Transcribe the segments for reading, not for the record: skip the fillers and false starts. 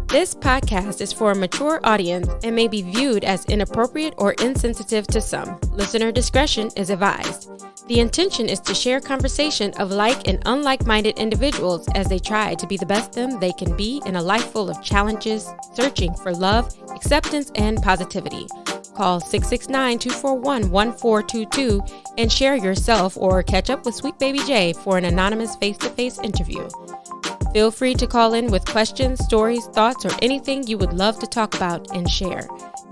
This podcast is for a mature audience and may be viewed as inappropriate or insensitive to some. Listener discretion is advised. The intention is to share conversation of like and unlike-minded individuals as they try to be the best them they can be in a life full of challenges, searching for love, acceptance, and positivity. Call 669-241-1422 and share yourself or catch up with Sweet Baby J for an anonymous face-to-face interview. Feel free to call in with questions, stories, thoughts, or anything you would love to talk about and share.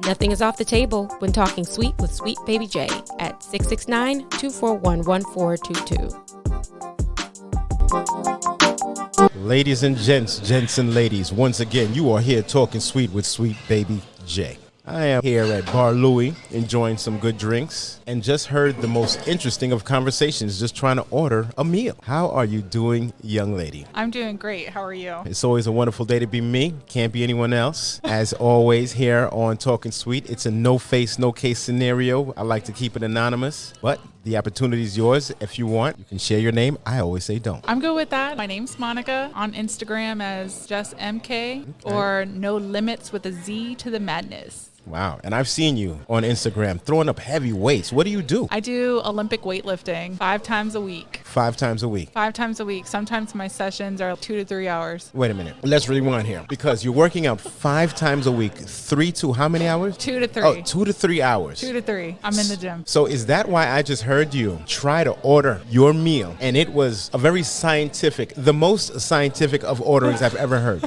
Nothing is off the table when talking sweet with Sweet Baby J at 669-241-1422. Ladies and gents and ladies, once again, you are here talking sweet with Sweet Baby J. I am here at Bar Louie enjoying some good drinks and just heard the most interesting of conversations just trying to order a meal. How are you doing, young lady? I'm doing great. How are you? It's always a wonderful day to be me. Can't be anyone else. As always here on Talking Sweet, it's a no face, no case scenario. I like to keep it anonymous, but the opportunity is yours. If you want, you can share your name. I always say don't. I'm good with that. My name's Monica. On Instagram as just MK or No Limits with a Z to the madness. Wow. And I've seen you on Instagram throwing up heavy weights. What do you do? I do Olympic weightlifting 5 times a week. 5 times a week? 5 times a week. Sometimes my sessions are 2 to 3 hours. Wait a minute. Let's rewind here. Because you're working out 5 times a week, 3 to how many hours? 2 to 3. Oh, 2 to 3 hours. 2 to 3. I'm in the gym. So is that why I just heard you try to order your meal? And it was a very scientific, the most scientific of orderings I've ever heard.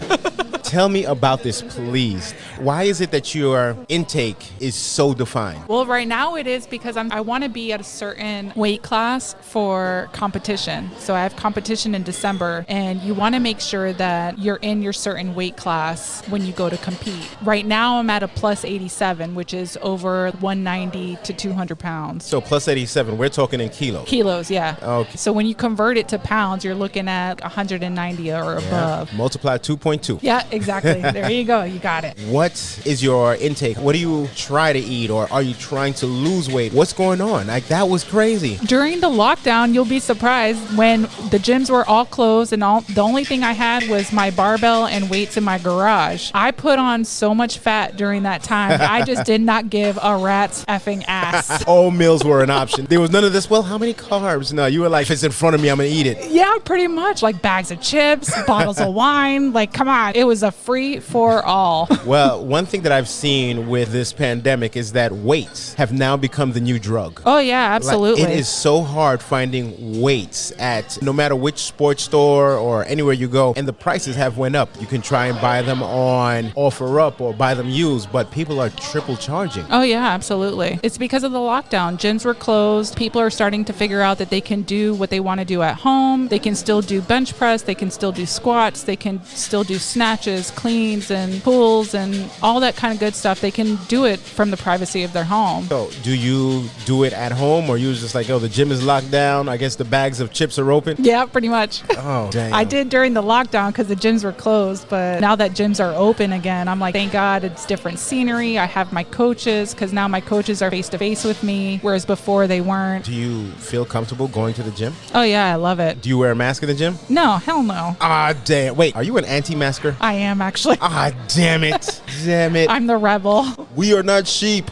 Tell me about this, please. Why is it that your intake is so defined? Well, right now it is because I want to be at a certain weight class for competition. So I have competition in December, and you want to make sure that you're in your certain weight class when you go to compete. Right now I'm at a plus 87, which is over 190 to 200 pounds. So plus 87, we're talking in kilos. Kilos, yeah. Okay. So when you convert it to pounds, you're looking at 190 or above. Multiply 2.2. Yeah, exactly. There you go. You got it. What is your intake? What do you try to eat, or are you trying to lose weight? What's going on? Like, that was crazy. During the lockdown, you'll be surprised when the gyms were all closed and the only thing I had was my barbell and weights in my garage. I put on so much fat during that time. I just did not give a rat's effing ass. All meals were an option. There was none of this, well, how many carbs? No, you were like, if it's in front of me, I'm going to eat it. Yeah, pretty much. Like bags of chips, bottles of wine. Like, come on. It was a free for all. Well, one thing that I've seen with this pandemic is that weights have now become the new drug. Oh, yeah, absolutely. Like, it is so hard finding weights at no matter which sports store or anywhere you go, and the prices have went up. You can try and buy them on offer up or buy them used, but people are triple charging. Oh, yeah, absolutely. It's because of the lockdown. Gyms were closed. People are starting to figure out that they can do what they want to do at home. They can still do bench press. They can still do squats. They can still do snatches, cleans, and pulls, and all that kind of good stuff. They can do it from the privacy of their home. So do you do it at home, or you just like, oh, the gym is locked down, I guess the bags of chips are open? Yeah, pretty much. Oh, dang. I did during the lockdown because the gyms were closed, but now that gyms are open again, I'm like, thank God it's different scenery. I have my coaches because now my coaches are face-to-face with me, whereas before they weren't. Do you feel comfortable going to the gym? Oh, yeah, I love it. Do you wear a mask in the gym? No, hell no. Ah, damn. Wait, are you an anti-masker? I am, actually. Ah, damn it. Damn it. I'm the rebel. We are not sheep.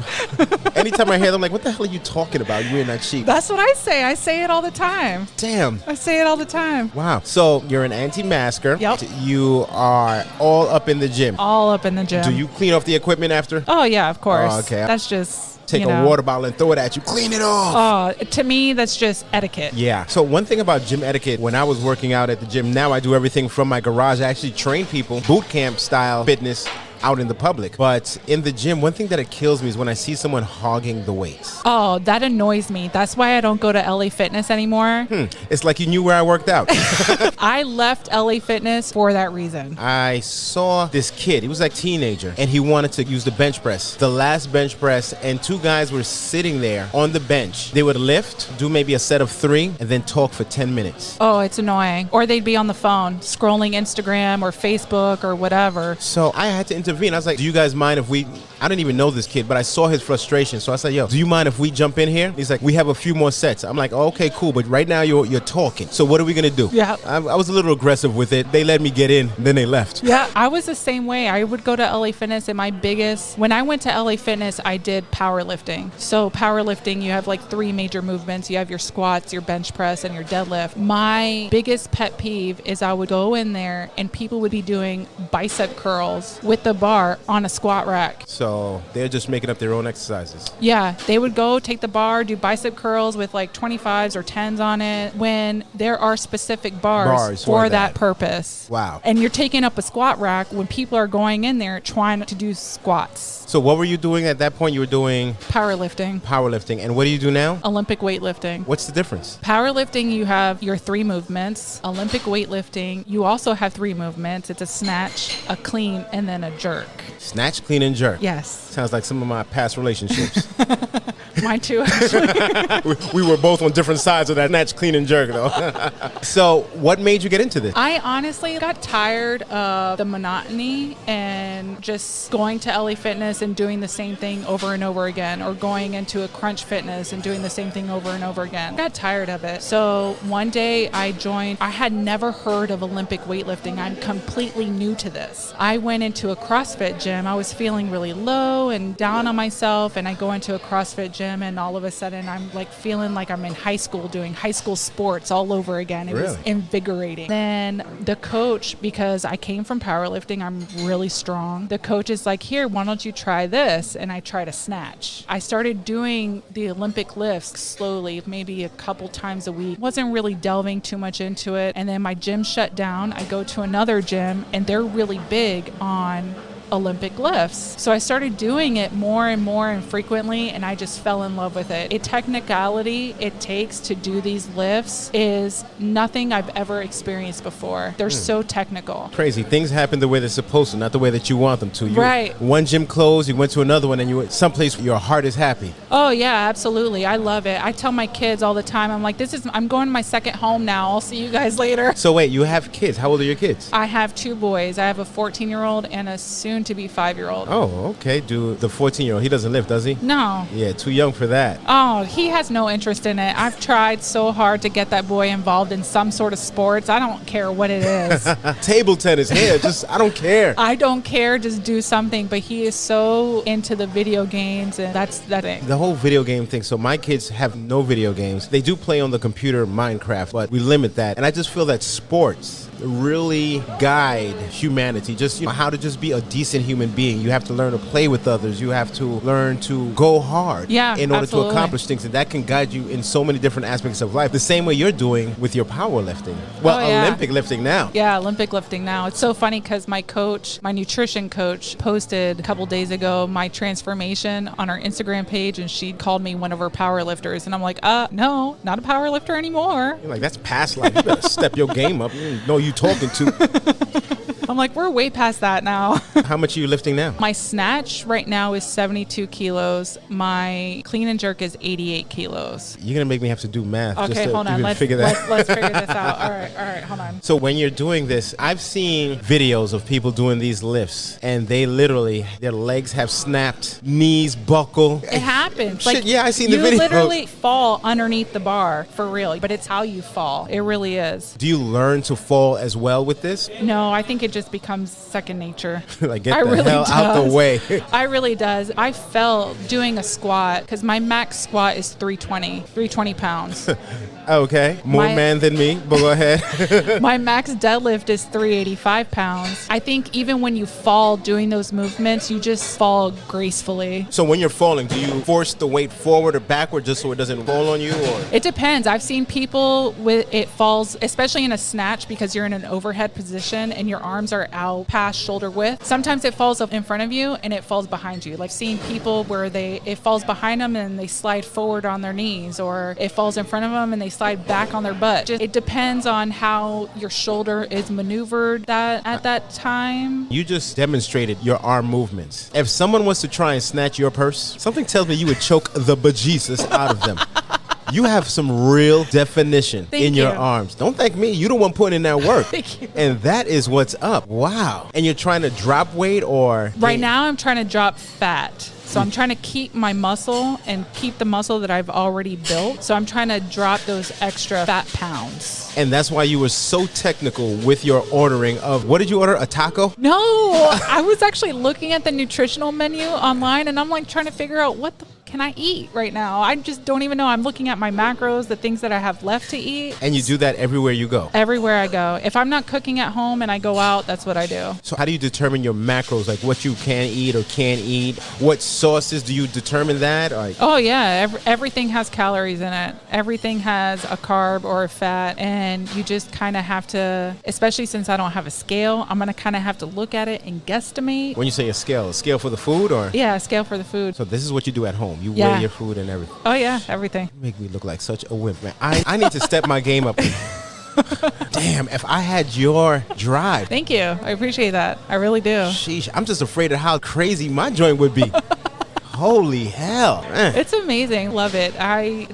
Anytime I hear them, I'm like, what the hell are you talking about? We're not sheep. That's what I say. I say it all the time. Damn. I say it all the time. Wow. So you're an anti-masker. Yep. You are all up in the gym. All up in the gym. Do you clean off the equipment after? Oh, yeah, of course. Oh, okay. That's just... Take a water bottle and throw it at you. Clean it off. Oh, to me, that's just etiquette. Yeah. So one thing about gym etiquette, when I was working out at the gym, now I do everything from my garage. I actually train people, boot camp style fitness, out in the public. But in the gym, one thing that it kills me is when I see someone hogging the weights. Oh, that annoys me. That's why I don't go to LA Fitness anymore. It's like you knew where I worked out. I left LA Fitness for that reason. I saw this kid. He was like a teenager, and he wanted to use the bench press. The last bench press, and 2 guys were sitting there on the bench. They would lift, do maybe a set of 3, and then talk for 10 minutes. Oh, it's annoying. Or they'd be on the phone, scrolling Instagram or Facebook or whatever. So I had to intervene intervene. I was like, do you guys mind if we, I didn't even know this kid, but I saw his frustration. So I said, yo, do you mind if we jump in here? He's like, we have a few more sets. I'm like, oh, okay, cool. But right now you're talking. So what are we going to do? Yeah. I was a little aggressive with it. They let me get in, then they left. Yeah, I was the same way. I would go to LA Fitness, and when I went to LA Fitness, I did powerlifting. So powerlifting, you have like 3 major movements. You have your squats, your bench press, and your deadlift. My biggest pet peeve is I would go in there and people would be doing bicep curls with the bar on a squat rack. So they're just making up their own exercises. Yeah, they would go take the bar, do bicep curls with like 25s or 10s on it, when there are specific bars for that purpose. Wow. And you're taking up a squat rack when people are going in there trying to do squats. So what were you doing at that point? You were doing Powerlifting. And what do you do now? Olympic weightlifting. What's the difference? Powerlifting, you have your 3 movements. Olympic weightlifting, you also have 3 movements. It's a snatch, a clean, and then a jerk. Snatch, clean, and jerk. Yes. Sounds like some of my past relationships. Mine too, actually. We were both on different sides of that snatch, clean, and jerk, though. So what made you get into this? I honestly got tired of the monotony and just going to LA Fitness and doing the same thing over and over again, or going into a Crunch Fitness and doing the same thing over and over again. I got tired of it. So one day I joined. I had never heard of Olympic weightlifting. I'm completely new to this. I went into a CrossFit gym. I was feeling really low and down on myself, and I go into a CrossFit gym, and all of a sudden I'm like feeling like I'm in high school doing high school sports all over again. It was invigorating. Then the coach, because I came from powerlifting, I'm really strong. The coach is like, here, why don't you try this? And I tried a snatch. I started doing the Olympic lifts slowly, maybe a couple times a week. Wasn't really delving too much into it. And then my gym shut down. I go to another gym, and they're really big on Olympic lifts. So I started doing it more and more and frequently, and I just fell in love with it. The technicality it takes to do these lifts is nothing I've ever experienced before. They're so technical. Crazy. Things happen the way they're supposed to, not the way that you want them to. Right. One gym closed, you went to another one, and you went someplace where your heart is happy. Oh yeah, absolutely. I love it. I tell my kids all the time, I'm like, I'm going to my second home now. I'll see you guys later. So wait, you have kids. How old are your kids? I have 2 boys. I have a 14-year-old and a soon-to-be 5-year-old. Oh, okay. Do the 14-year-old, he doesn't lift, does he? No. Yeah, too young for that. Oh, he has no interest in it. I've tried so hard to get that boy involved in some sort of sports. I don't care what it is. Table tennis, I don't care. I don't care, just do something. But he is so into the video games, and that's that thing. The whole video game thing. So my kids have no video games. They do play on the computer Minecraft, but we limit that. And I just feel that sports really guide humanity, just how to just be a decent human being. You have to learn to play with others. You have to learn to go hard in order to accomplish things, and that can guide you in so many different aspects of life, the same way you're doing with your powerlifting. Well, Olympic lifting now. Yeah, Olympic lifting now. It's so funny because my nutrition coach, posted a couple days ago my transformation on our Instagram page, and she called me one of her powerlifters, and I'm like, no, not a powerlifter anymore. You're like, that's past life. You better step your game up. You know you talking to. I'm like, we're way past that now. How much are you lifting now? My snatch right now is 72 kilos. My clean and jerk is 88 kilos. You're going to make me have to do math. Okay, just to hold on. Let's figure this out. All right, hold on. So when you're doing this, I've seen videos of people doing these lifts, and they literally, their legs have snapped, knees buckle. It happens. Shit, yeah, I seen the video. You literally fall underneath the bar, for real. But it's how you fall. It really is. Do you learn to fall as well with this? No, I think it just becomes second nature. Like, get the hell out the way. I really does. I fell doing a squat because my max squat is 320 pounds. Okay, more man than me, but go ahead. My max deadlift is 385 pounds. I think even when you fall doing those movements, you just fall gracefully. So when you're falling, do you force the weight forward or backward just so it doesn't fall on you? Or? It depends. I've seen people with it falls, especially in a snatch, because you're in an overhead position and your arms are out past shoulder width. Sometimes it falls up in front of you and it falls behind you. Like seeing people where it falls behind them and they slide forward on their knees, or it falls in front of them and they slide back on their butt. It depends on how your shoulder is maneuvered at that time. You just demonstrated your arm movements. If someone was to try and snatch your purse, something tells me you would choke the bejesus out of them. You have some real definition Thank in your you. arms. Don't thank me. You the one putting in that work. Thank you. And that is what's up. Wow. And you're trying to drop weight or? Right now, I'm trying to drop fat. So I'm trying to keep my muscle and keep the muscle that I've already built. So I'm trying to drop those extra fat pounds. And that's why you were so technical with your ordering of, what did you order? A taco? No, I was actually looking at the nutritional menu online and I'm like trying to figure out what the can I eat right now? I just don't even know. I'm looking at my macros, the things that I have left to eat. And you do that everywhere you go? Everywhere I go. If I'm not cooking at home and I go out, that's what I do. So how do you determine your macros, like what you can eat or can't eat? What sauces do you determine that? Like, oh, yeah. Everything has calories in it. Everything has a carb or a fat. And you just kind of have to, especially since I don't have a scale, I'm going to kind of have to look at it and guesstimate. when you say a scale for the food or? Yeah, a scale for the food. So this is what you do at home. You Yeah. weigh your food and everything. Oh, yeah, everything. You make me look like such a wimp, man. I need to step my game up. Damn, if I had your drive. Thank you. I appreciate that. I really do. Sheesh, I'm just afraid of how crazy my joint would be. Holy hell, man. It's amazing. Love it.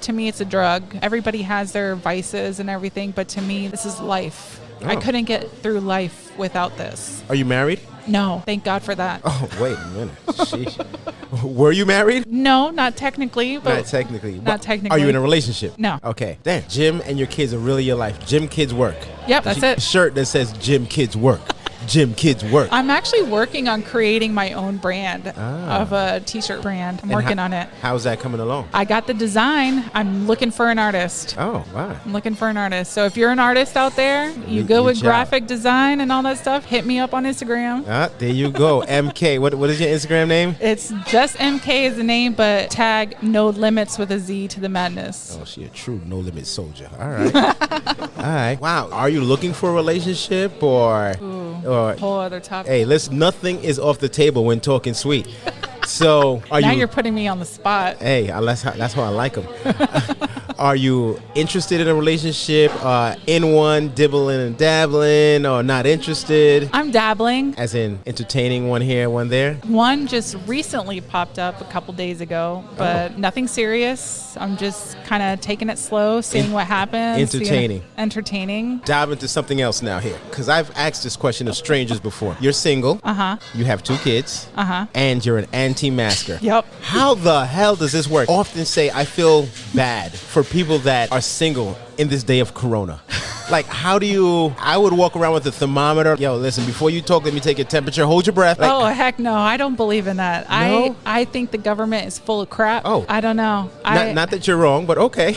To me, it's a drug. Everybody has their vices and everything, but to me, this is life. I Oh. couldn't get through life without this. Are you married? No, thank God for that. Oh, wait a minute. Sheesh. Were you married? No, not technically. But Not technically. Not But technically. Are you in a relationship? No. Okay. Damn. Gym and your kids are really your life. Gym, kids, work. Yep, that's it. Shirt that says gym, kids, work. Gym, kids, work. I'm actually working on creating my own brand Ah. of a t-shirt brand. I'm And working how- on it. How's that coming along? I got the design. I'm looking for an artist. Oh, wow. I'm looking for an artist. So if you're an artist out there, you go with reach out. graphic design and all that stuff, hit me up on Instagram. Ah, there you go. MK. What is your Instagram name? It's just MK is the name, but tag no limits with a Z to the madness. Oh, she a true no limit soldier. All right. All right. Wow. Are you looking for a relationship or? Whole other topic. Hey, listen. Nothing is off the table when talking sweet. So are Now you? you're putting me on the spot. Hey, that's how I like them. Are you interested in a relationship? In one, dibbling and dabbling, or not interested? I'm dabbling. As in entertaining one here, one there? One just recently popped up a couple days ago, but nothing serious. I'm just kind of taking it slow, seeing what happens. Entertaining. Entertaining. Dive into something else now here, because I've asked this question of strangers before. You're single. You have 2 kids. And you're an anti-masker. Yep. How the hell does this work? Often say I feel bad for people that are single in this day of Corona. Like, how do you? I would walk around with a thermometer. Yo, listen, before you talk, let me take your temperature. Hold your breath. Like, Oh, heck no. I don't believe in that. No? I think the government is full of crap. Oh. I don't know. not that you're wrong, but okay.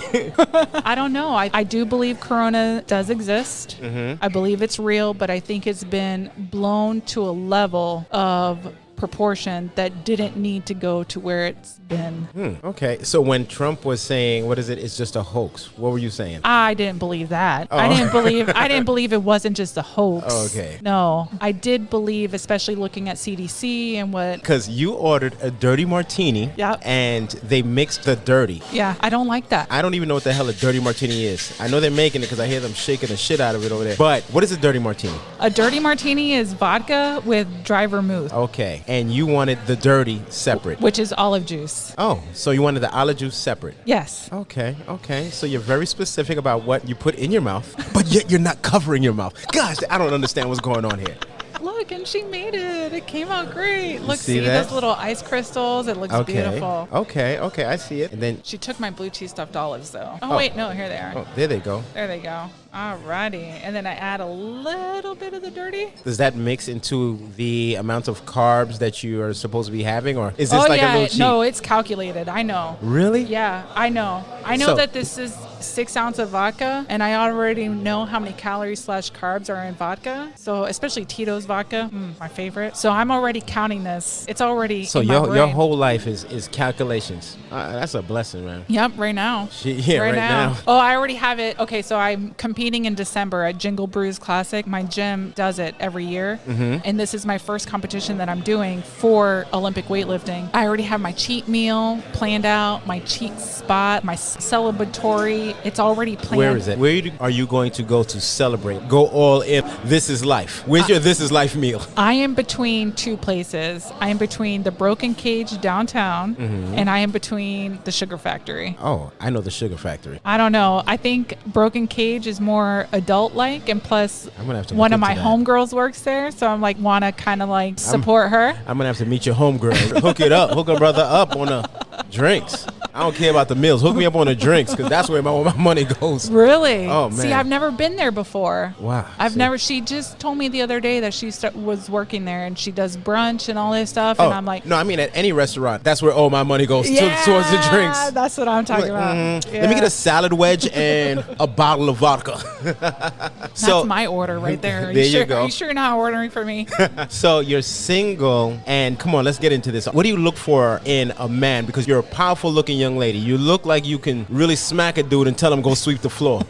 I don't know. I do believe Corona does exist. I believe it's real, but I think it's been blown to a level of proportion that didn't need to go to where it's been. Okay, so when Trump was saying, what is it? It's just a hoax. What were you saying? I didn't believe that. Oh. I didn't believe it wasn't just a hoax. Oh, okay. No, I did believe, especially looking at CDC and what. Because you ordered a dirty martini. Yep. And they mixed the dirty. Yeah, I don't like that. I don't even know what the hell a dirty martini is. I know they're making it because I hear them shaking the shit out of it over there. But what is a dirty martini? A dirty martini is vodka with dry vermouth, Okay. And you wanted the dirty separate. which is olive juice. Oh, so you wanted the olive juice separate. Yes. Okay. So you're very specific about what you put in your mouth, but yet you're not covering your mouth. Gosh, I don't understand what's going on here. Look, and she made it. It came out great. Look, see see that? those little ice crystals? It looks beautiful. Okay, I see it. And then, She took my blue cheese stuffed olives, though. Oh, wait, no, here they are. oh, there they go. There they go. Alrighty. And then I add a little bit of the dirty. Does that mix into the amount of carbs that you are supposed to be having, or is this Oh, like a yeah. little cheat? No, it's calculated. I know. Really? Yeah, I know. I know So- that this is 6 ounces of vodka, and I already know how many calories / carbs are in vodka. So especially Tito's vodka, my favorite. So I'm already counting this. It's already So in my your brain. whole life is calculations. That's a blessing, man. Yep, right now. Right now. Oh, I already have it. Okay, so I'm competing in December at Jingle Brews Classic. My gym does it every year. And this is my first competition that I'm doing for Olympic weightlifting. I already have my cheat meal planned out, my cheat spot, my celebratory it's already planned. Where is it? Where are you going to go to celebrate? Go all in. This is life. Where's your This is Life meal? I am between two places. I am between the Broken Cage downtown, and I am between the Sugar Factory. Oh, I know the Sugar Factory. I don't know. I think Broken Cage is more adult-like, and plus I'm gonna have to one look of my into that. homegirls works there, so I'm like want to kind of like support her. I'm gonna have to meet your homegirl. Hook it up. Hook a brother up on the drinks. I don't care about the meals. Hook me up on the drinks, because that's where my money goes. Really? Oh, man. See, I've never been there before. Wow. I've See. never. She just told me the other day that she was working there, and she does brunch and all this stuff. And I'm like, no, I mean at any restaurant. That's where all my money goes towards the drinks. That's what I'm talking about. Let me get a salad wedge and a bottle of vodka. That's my order right there. There you go. Are you sure you're not ordering for me? So you're single, and come on, let's get into this. What do you look for in a man? Because you're a powerful looking young lady. You look like you can really smack a dude and tell him go sweep the floor.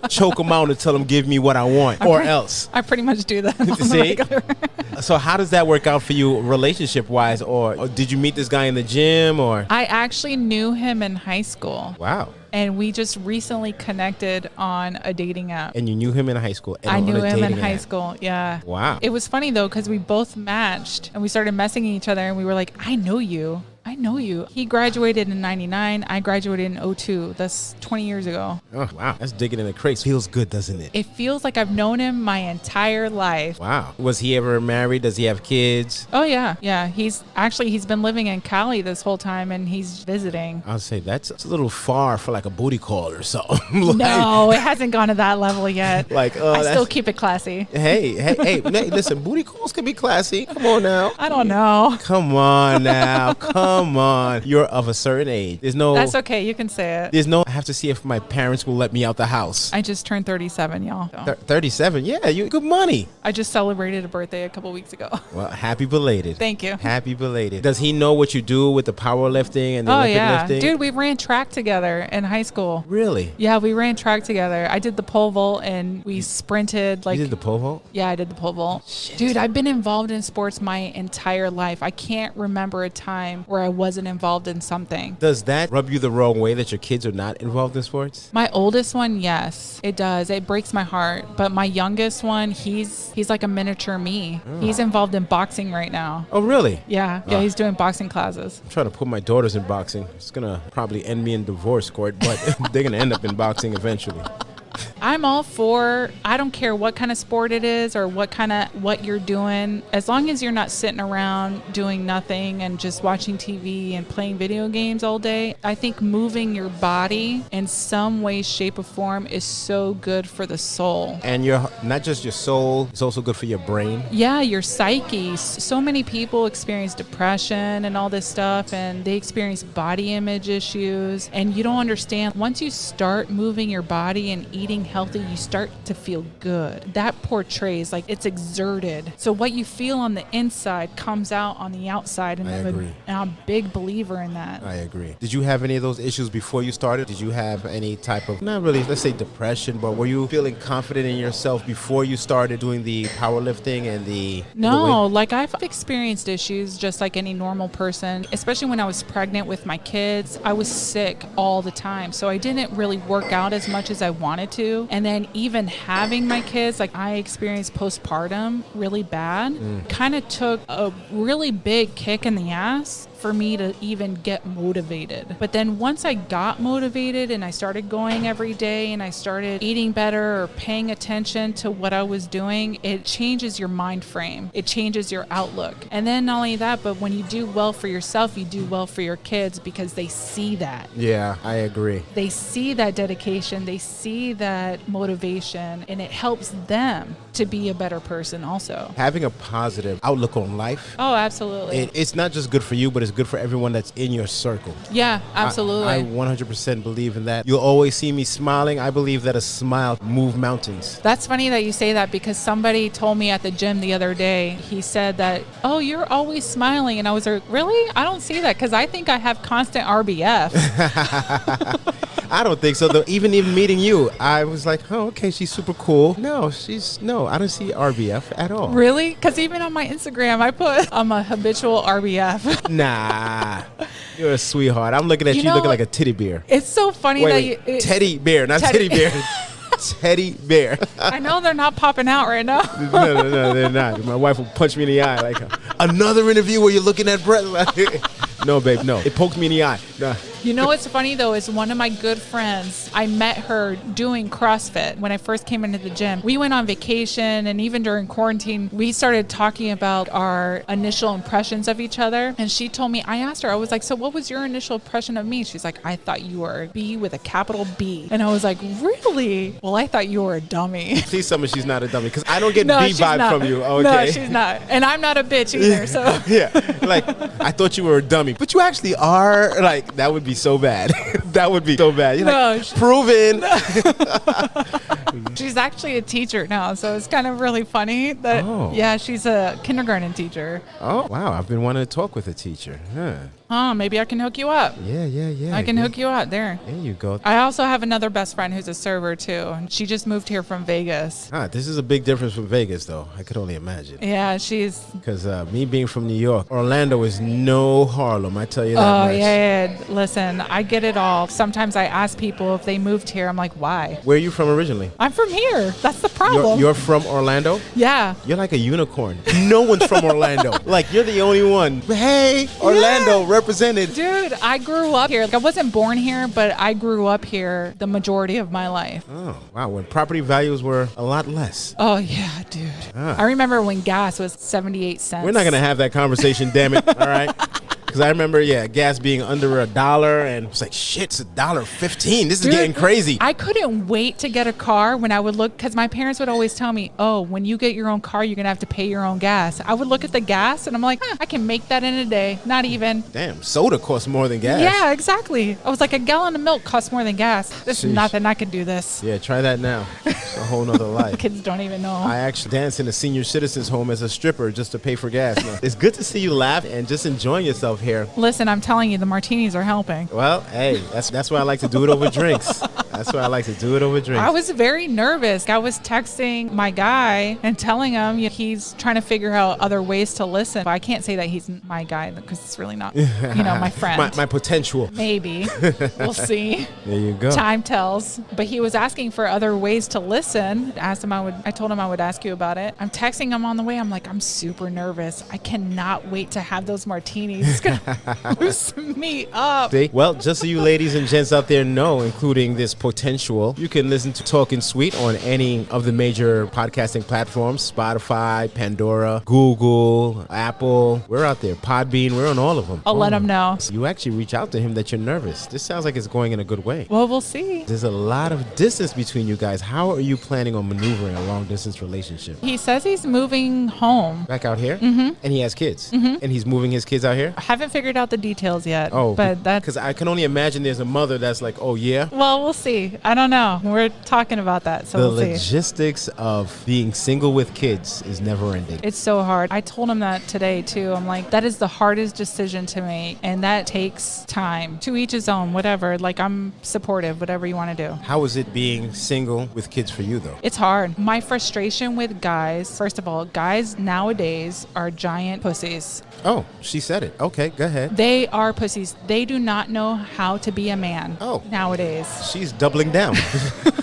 Choke him out and tell him give me what I want, else. I pretty much do that. See? So how does that work out for you relationship-wise? Or did you meet this guy in the gym? Or I actually knew him in high school. Wow. And we just recently connected on a dating app. And you knew him in high school? And I on knew a him in dating high app. school. Yeah. Wow. It was funny though, because we both matched and we started messaging each other and we were like, I know you. He graduated in 99. I graduated in 02. That's 20 years ago. Oh, wow. That's digging in the crates. Feels good, doesn't it? It feels like I've known him my entire life. Wow. Was he ever married? Does he have kids? Oh, yeah. Yeah. He's been living in Cali this whole time and he's visiting. I'll say that's a little far for like a booty call or something. No, it hasn't gone to that level yet. Like, I still keep it classy. Hey, listen, booty calls can be classy. Come on now. I don't know. Come on now. Come on. You're of a certain age. That's okay. You can say it. I have to see if my parents will let me out the house. I just turned 37, y'all. 37? Yeah, you good money. I just celebrated a birthday a couple weeks ago. Well, happy belated. Thank you. Happy belated. Does he know what you do with the powerlifting and the Olympic lifting? Dude, we ran track together in high school. Really? Yeah, we ran track together. I did the pole vault and we sprinted. You did the pole vault? Yeah, I did the pole vault. Shit. Dude, I've been involved in sports my entire life. I can't remember a time where I wasn't involved in something. Does that rub you the wrong way that your kids are not involved in sports? My oldest one, yes, it does. It breaks my heart. But my youngest one, he's like a miniature me. Oh. He's involved in boxing right now. Oh, really? Yeah, he's doing boxing classes. I'm trying to put my daughters in boxing. It's going to probably end me in divorce court, but they're going to end up in boxing eventually. I'm all for, I don't care what kind of sport it is or what you're doing. As long as you're not sitting around doing nothing and just watching TV and playing video games all day, I think moving your body in some way, shape, or form is so good for the soul. And you're not just your soul, it's also good for your brain. Yeah, your psyche. So many people experience depression and all this stuff, and they experience body image issues. And you don't understand, once you start moving your body and eating healthy, you start to feel good. That portrays, like, it's exerted. So what you feel on the inside comes out on the outside. And I agree. And I'm a big believer in that. I agree. Did you have any of those issues before you started? Did you have any type of, not really, let's say depression, but were you feeling confident in yourself before you started doing the powerlifting and the No, like I've experienced issues just like any normal person, especially when I was pregnant with my kids. I was sick all the time. So I didn't really work out as much as I wanted to. And then even having my kids, like I experienced postpartum really bad, kind of took a really big kick in the ass for me to even get motivated. But then once I got motivated and I started going every day and I started eating better or paying attention to what I was doing, it changes your mind frame. It changes your outlook. And then not only that, but when you do well for yourself, you do well for your kids because they see that. Yeah, I agree. They see that dedication, they see that motivation, and it helps them to be a better person also. Having a positive outlook on life, Oh, absolutely. it's not just good for you, but it's good for everyone that's in your circle. Yeah, absolutely. I 100% believe in that. You'll always see me smiling. I believe that a smile moves mountains. That's funny that you say that because somebody told me at the gym the other day, he said that, oh, you're always smiling. And I was like, really? I don't see that because I think I have constant RBF. I don't think so. Though, even meeting you, I was like, oh, okay, she's super cool. No, I don't see RBF at all. Really? Because even on my Instagram, I put I'm a habitual RBF. Nah, you're a sweetheart. I'm looking at you looking like a teddy bear. It's so funny Teddy bear, not teddy bear. Teddy bear. I know they're not popping out right now. No, they're not. My wife will punch me in the eye like, another interview where you're looking at Brett. No, babe, no. It poked me in the eye. Nah. You know what's funny, though, is one of my good friends, I met her doing CrossFit when I first came into the gym. We went on vacation, and even during quarantine, we started talking about our initial impressions of each other. And she told me, I asked her, I was like, so what was your initial impression of me? She's like, I thought you were a B with a capital B. And I was like, really? Well, I thought you were a dummy. Please tell me she's not a dummy, because I don't get B vibe from you. Okay. No, she's not. And I'm not a bitch either, so. Yeah, like, I thought you were a dummy, but you actually are. Like, that would be so bad. That would be so bad. You're like, proven. She's actually a teacher now, so it's kind of really funny that, yeah, she's a kindergarten teacher. Oh, wow. I've been wanting to talk with a teacher. Huh. Oh, maybe I can hook you up. Yeah. I can hook you up there. There you go. I also have another best friend who's a server, too. She just moved here from Vegas. This is a big difference from Vegas, though. I could only imagine. Yeah, she's... Because me being from New York, Orlando is no Harlem, I tell you that much. Yeah. Listen, I get it all. Sometimes I ask people if they moved here. I'm like, why? Where are you from originally? I'm from here. That's the problem. You're from Orlando? Yeah. You're like a unicorn. No one's from Orlando. Like, you're the only one. Hey, Orlando represented. Dude, I grew up here. Like, I wasn't born here, but I grew up here the majority of my life. Oh, wow. When property values were a lot less. Oh, yeah, dude. I remember when gas was 78 cents. We're not going to have that conversation, damn it. All right? Because I remember, gas being under $1, and it's like, shit, it's $1.15. This is getting crazy. I couldn't wait to get a car when I would look, because my parents would always tell me, oh, when you get your own car, you're going to have to pay your own gas. I would look at the gas, and I'm like, I can make that in a day. Not even. Damn, soda costs more than gas. Yeah, exactly. I was like, a gallon of milk costs more than gas. This is nothing. I could do this. Yeah, try that now. It's a whole nother life. Kids don't even know. I actually danced in a senior citizens home as a stripper just to pay for gas. No. It's good to see you laugh and just enjoying yourself here. Listen, I'm telling you, the martinis are helping. Well, hey, that's why I like to do it over drinks. That's why I like to do it over drinks. I was very nervous. I was texting my guy and telling him he's trying to figure out other ways to listen. But I can't say that he's my guy because it's really not, my friend. my potential. Maybe. We'll see. There you go. Time tells. But he was asking for other ways to listen. I told him I would ask you about it. I'm texting him on the way. I'm like, I'm super nervous. I cannot wait to have those martinis. It's going to loosen me up. See? Well, just so you ladies and gents out there know, including this potential, you can listen to Talkin Sweet on any of the major podcasting platforms: Spotify, Pandora, Google, Apple. We're out there. Podbean. We're on all of them. I'll let him know. So you actually reach out to him that you're nervous. This sounds like it's going in a good way. Well, we'll see. There's a lot of distance between you guys. How are you planning on maneuvering a long-distance relationship? He says he's moving home. Back out here? Mm-hmm. And he has kids? Mm-hmm. And he's moving his kids out here? I haven't figured out the details yet. Oh, but that's... Because I can only imagine there's a mother that's like, oh, yeah? Well, we'll see. I don't know. We're talking about that, so we'll see. The logistics of being single with kids is never ending. It's so hard. I told him that today, too. I'm like, that is the hardest decision to make, and that takes time. To each his own, whatever. Like, I'm supportive, whatever you want to do. How is it being single with kids for you, though? It's hard. My frustration with guys, first of all, guys nowadays are giant pussies. Oh, she said it. Okay, go ahead. They are pussies. They do not know how to be a man nowadays. She's doubling down.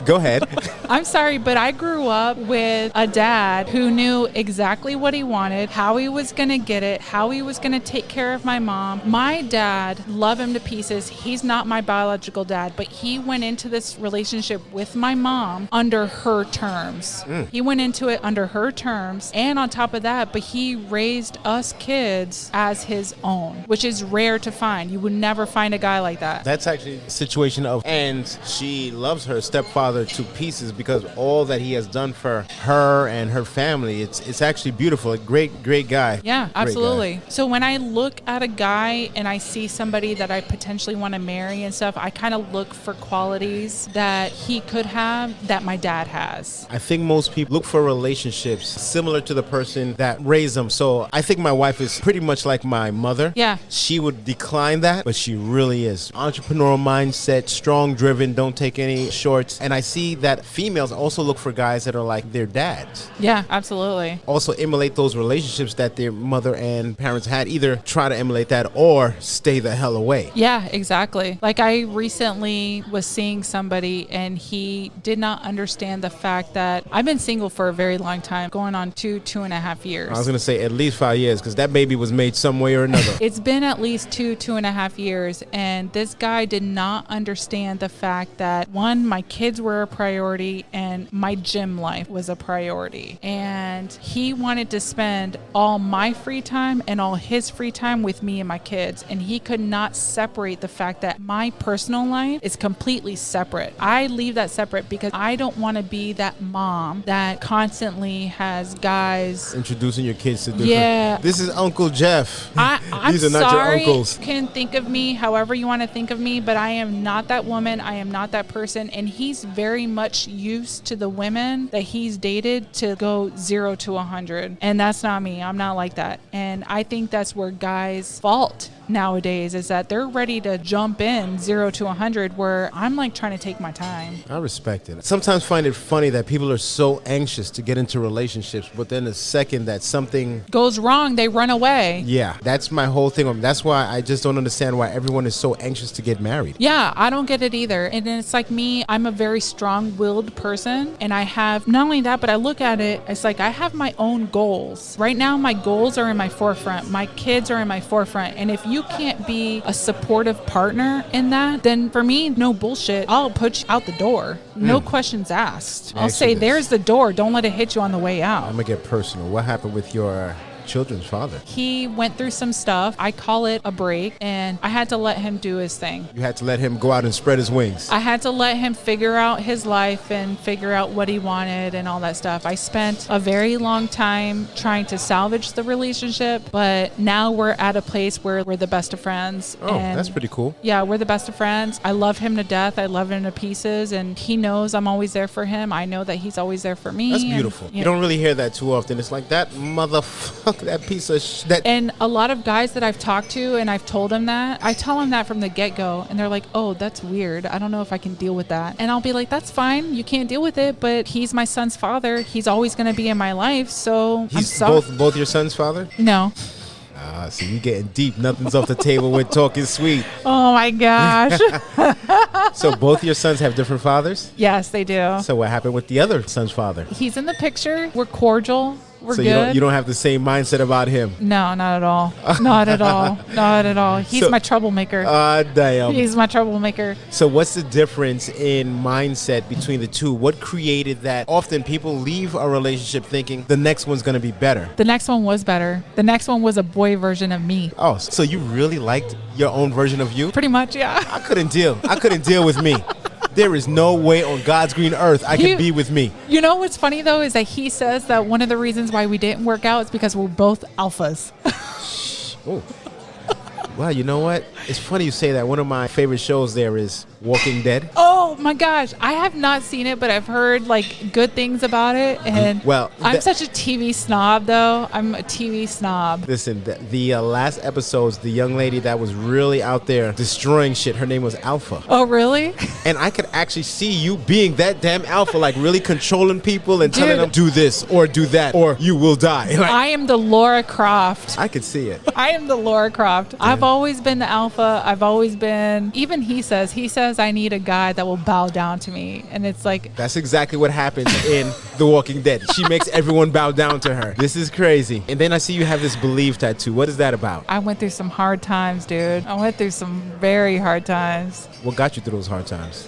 Go ahead. I'm sorry, but I grew up with a dad who knew exactly what he wanted, how he was going to get it, how he was going to take care of my mom. My dad, love him to pieces. He's not my biological dad, but he went into this relationship with my mom under her terms. He went into it under her terms, and on top of that, but he raised us kids as his own, which is rare to find. You would never find a guy like that. That's actually a situation of, and she she loves her stepfather to pieces because all that he has done for her and her family. It's actually beautiful. A great guy. Yeah, Great absolutely. guy. So when I look at a guy and I see somebody that I potentially want to marry and stuff, I kind of look for qualities that he could have that my dad has. I think most people look for relationships similar to the person that raised them. So I think my wife is pretty much like my mother. Yeah. She would decline that, but she really is. Entrepreneurial mindset, strong, driven, don't take any shorts. And I see that females also look for guys that are like their dads. Yeah, absolutely. Also emulate those relationships that their mother and parents had. Either try to emulate that or stay the hell away. Yeah, exactly. Like I recently was seeing somebody and he did not understand the fact that I've been single for a very long time, going on 2.5 years. I was going to say at least 5 years because that baby was made some way or another. It's been at least 2.5 years, and this guy did not understand the fact that, one, my kids were a priority and my gym life was a priority. And he wanted to spend all my free time and all his free time with me and my kids. And he could not separate the fact that my personal life is completely separate. I leave that separate because I don't want to be that mom that constantly has guys Introducing your kids to different. Yeah. This is Uncle Jeff. I'm These are not sorry. your uncles. You can think of me however you want to think of me, but I am not that woman. I am not that person. And he's very much used to the women that he's dated to go 0 to 100. And that's not me. I'm not like that. And I think that's where guys fault nowadays, is that they're ready to jump in 0 to 100, where I'm like trying to take my time. I respect it. Sometimes find it funny that people are so anxious to get into relationships, but then the second that something Goes wrong, they run away. yeah, that's my whole thing. That's why I just don't understand why everyone is so anxious to get married. Yeah, I don't get it either. And then it's like me, I'm a very strong-willed person, and I have not only that, but I look at it, it's like I have my own goals. Right now, my goals are in my forefront. My kids are in my forefront. And if you can't be a supportive partner in that, then for me, no bullshit. I'll put you out the door. No questions asked. I'll say, Exodus. there's the door. Don't let it hit you on the way out. I'm gonna get personal. What happened with your children's father? He went through some stuff. I call it a break, and I had to let him do his thing. You had to let him go out and spread his wings. I had to let him figure out his life and figure out what he wanted and all that stuff. I spent a very long time trying to salvage the relationship, but now we're at a place where we're the best of friends. Oh, and that's pretty cool. yeah, we're the best of friends. I love him to death. I love him to pieces, and he knows I'm always there for him. I know that he's always there for me. That's and, beautiful. you You know, don't really hear that too often. It's like that motherfucker, that piece of that. And a lot of guys that I've talked to and I've told them that, I tell them that from the get-go, and they're like, oh, that's weird. I don't know if I can deal with that. And I'll be like, that's fine. You can't deal with it, but he's my son's father. He's always going to be in my life, so I'm He's sorry. both your son's father? No. See, you getting deep. Nothing's off the table with talking sweet. Oh, my gosh. So both your sons have different fathers? Yes, they do. So what happened with the other son's father? He's in the picture. We're cordial. We're So good. you don't have the same mindset about him? No, not at all. Not at all. Not at all. He's So- my troublemaker. Damn. He's my troublemaker. So what's the difference in mindset between the two? What created that? Often people leave a relationship thinking the next one's going to be better. The next one was better. The next one was a boy version of me. Oh, so you really liked your own version of you? Pretty much, yeah. I couldn't deal with me. There is no way on God's green earth I could be with me. You know what's funny, though, is that he says that one of the reasons why we didn't work out is because we're both alphas. Oh. Well, you know what? It's funny you say that. One of my favorite shows there is Walking Dead. Oh, my gosh. I have not seen it, but I've heard, like, good things about it. And Well, I'm such a TV snob, though. I'm a TV snob. Listen, the last episodes, the young lady that was really out there destroying shit, her name was Alpha. Oh, really? And I could actually see you being that damn alpha, like really controlling people and telling Dude. them, do this or do that or you will die. Like, I am the Laura Croft. I could see it. I am the Laura Croft. I've always been the alpha. I've always been, even he says I need a guy that will bow down to me. And it's like, That's exactly what happens in The Walking Dead. She makes everyone bow down to her. This is crazy. And then I see you have this believe tattoo. What is that about? I went through some hard times, dude. I went through some very hard times. What got you through those hard times?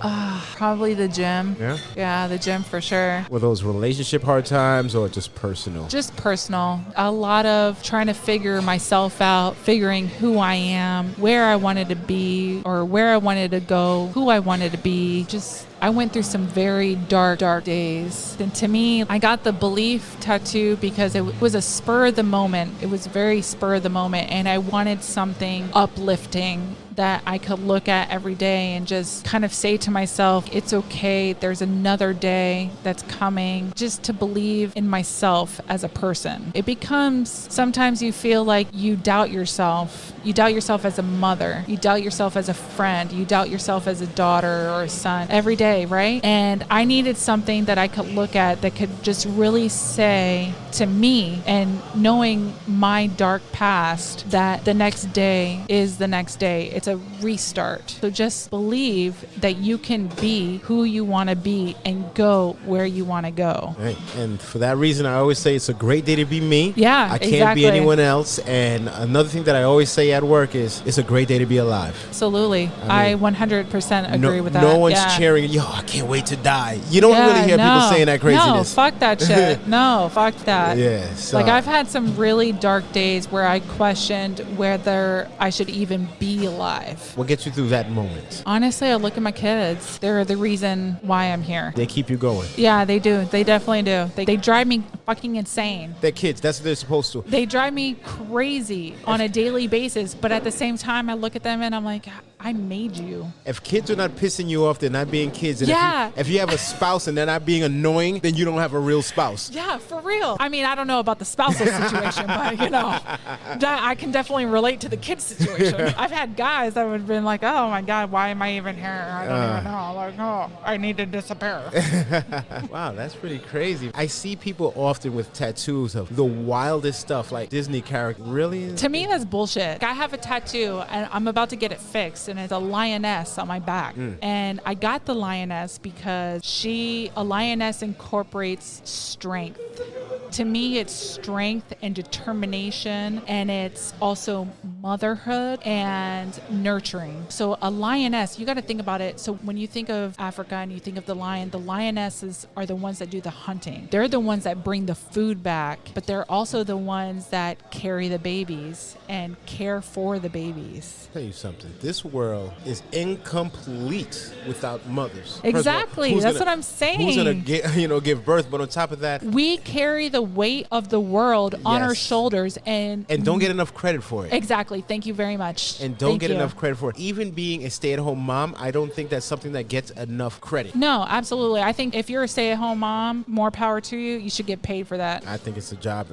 Probably the gym. Yeah? Yeah, the gym for sure. Were those relationship hard times or just personal? Just personal. A lot of trying to figure myself out, figuring who I am, where I wanted to be or where I wanted to go, who I wanted to be. Just I went through some very dark days. And to me, I got the belief tattoo because it was a spur of the moment. It was very spur of the moment. And I wanted something uplifting that I could look at every day and just kind of say to myself, it's okay, there's another day that's coming, just to believe in myself as a person. It becomes, sometimes you feel like you doubt yourself. You doubt yourself as a mother. You doubt yourself as a friend. You doubt yourself as a daughter or a son every day, right? And I needed something that I could look at that could just really say to me, and knowing my dark past, that the next day is the next day. It's a restart. So just believe that you can be who you want to be and go where you want to go. Right. And for that reason, I always say it's a great day to be me. Yeah, I can't exactly. be anyone else. And another thing that I always say at work is it's a great day to be alive. Absolutely. I 100% agree with that. No one's cheering, yo, I can't wait to die. You don't really hear people saying that craziness. No, fuck that shit. No, fuck that. Yeah. So. Like, I've had some really dark days where I questioned whether I should even be alive. What gets you through that moment? Honestly, I look at my kids. They're the reason why I'm here. They keep you going. Yeah, they do. They definitely do. They drive me fucking insane. They're kids. That's what they're supposed to. They drive me crazy on a daily basis. But at the same time, I look at them and I'm like, I made you. If kids are not pissing you off, they're not being kids. And yeah. if you have a spouse and they're not being annoying, then you don't have a real spouse. Yeah, for real. I mean, I don't know about the spousal situation, but, you know, I can definitely relate to the kid situation. I've had guys that would have been like, oh, my God, why am I even here? I don't even know. Like, oh, I need to disappear. Wow, that's pretty crazy. I see people often with tattoos of the wildest stuff, like Disney characters. Really? To me, that's bullshit. I have a tattoo, and I'm about to get it fixed. And it's a lioness on my back. And I got the lioness because a lioness incorporates strength. To me, it's strength and determination, and it's also motherhood and nurturing. So a lioness, you got to think about it. So when you think of Africa and you think of the lionesses are the ones that do the hunting. They're the ones that bring the food back, but they're also the ones that carry the babies and care for the babies. I'll tell you something. This world is incomplete without mothers. Exactly. That's what I'm saying. Who's gonna give birth? But on top of that, we carry the weight of the world on our shoulders, and don't get enough credit for it. Exactly. Thank you very much. And don't get enough credit for it. Even being a stay-at-home mom, I don't think that's something that gets enough credit. No, absolutely. I think if you're a stay-at-home mom, more power to you. You should get paid for that. I think it's a job.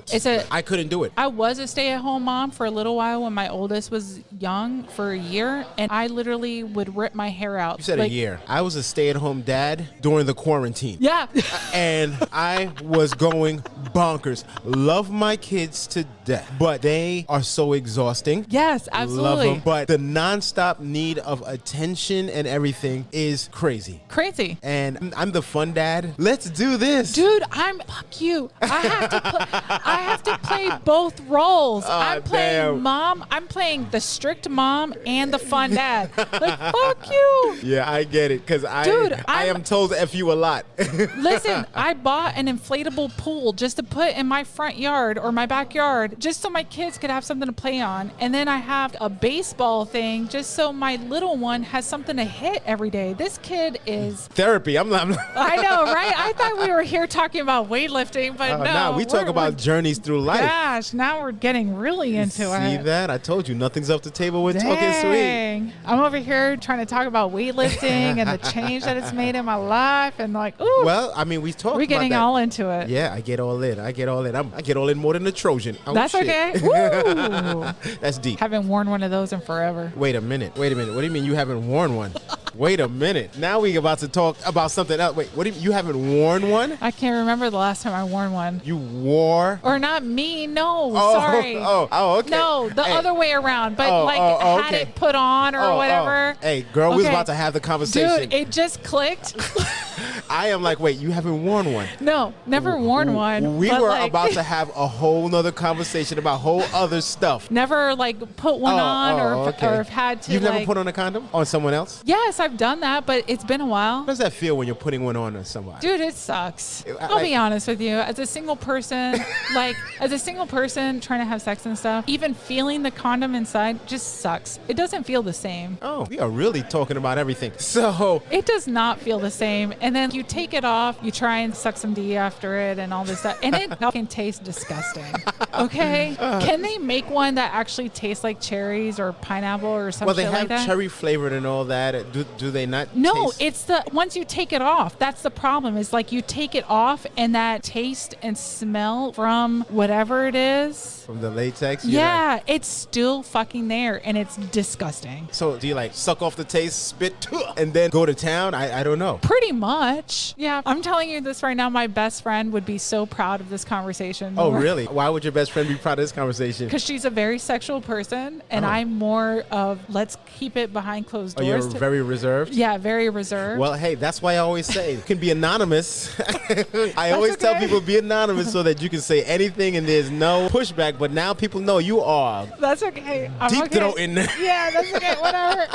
I couldn't do it. I was a stay-at-home mom for a little while when my oldest was young, for a year, and I literally would rip my hair out. You said a year. I was a stay-at-home dad during the quarantine. Yeah. And I was going bonkers. Love my kids to death, but they are so exhausting. Yes, absolutely. Love them, but the nonstop need of attention and everything is crazy. Crazy. And I'm the fun dad. Let's do this. Dude, fuck you. I have to play both roles. I'm playing mom. I'm playing the strict mom and the fun dad. Like, fuck you. Yeah, I get it, because I am told to F you a lot. Listen, I bought an inflatable pool just to put in my front yard or my backyard, just so my kids could have something to play on. And then I have a baseball thing just so my little one has something to hit every day. This kid is therapy. I know, right? I thought we were here talking about weightlifting, but no. We talk about journeys through life. Gosh, now we're getting really into it. See that? I told you, nothing's off the table with Dang. Talking Sweet. I'm over here trying to talk about weightlifting and the change that it's made in my life, and like, ooh. Well, I mean, we talked about that. We're getting all into it. Yeah, I get all in. I get all in more than a Trojan. Oh, that's shit. okay. Woo. That's deep. Haven't worn one of those in forever. Wait a minute. What do you mean you haven't worn one? Wait a minute. Now we about to talk about something else. Wait, what do you haven't worn one? I can't remember the last time I worn one. You wore? Or not me. No, sorry. Okay. No, the other way around. But had it put on or whatever. Hey, girl, we was about to have the conversation. Dude, it just clicked. I am like, wait, you haven't worn one? No, never worn one. We but, were like, about to have a whole nother conversation about whole other stuff. Never like put one on or have had to. You've like, never put on a condom on someone else? Yes, I've done that, but it's been a while. How does that feel when you're putting one on somebody? Dude, it sucks. I'll be honest with you. As a single person, trying to have sex and stuff, even feeling the condom inside just sucks. It doesn't feel the same. Oh, we are really talking about everything. So it does not feel the same. And then you take it off, you try and suck some D after it and all this stuff, and it fucking tastes disgusting. Okay? Can they make one that actually tastes like cherries or pineapple or something like that? Well, they have cherry flavored and all that. Do they not? No, taste? it's the once you take it off. That's the problem. Is like you take it off and that taste and smell from whatever it is. From the latex? Yeah, it's still fucking there and it's disgusting. So do you like suck off the taste, spit, and then go to town? I don't know. Pretty much. Yeah, I'm telling you this right now. My best friend would be so proud of this conversation. Oh, really? Why would your best friend be proud of this conversation? Because she's a very sexual person and I'm more of let's keep it behind closed doors. Oh, you're very reserved? Yeah, very reserved. Well, hey, that's why I always say you can be anonymous. I always tell people be anonymous so that you can say anything and there's no pushback, but now people know you are. That's okay. I'm deep okay. throat in there. Yeah, that's okay. Whatever.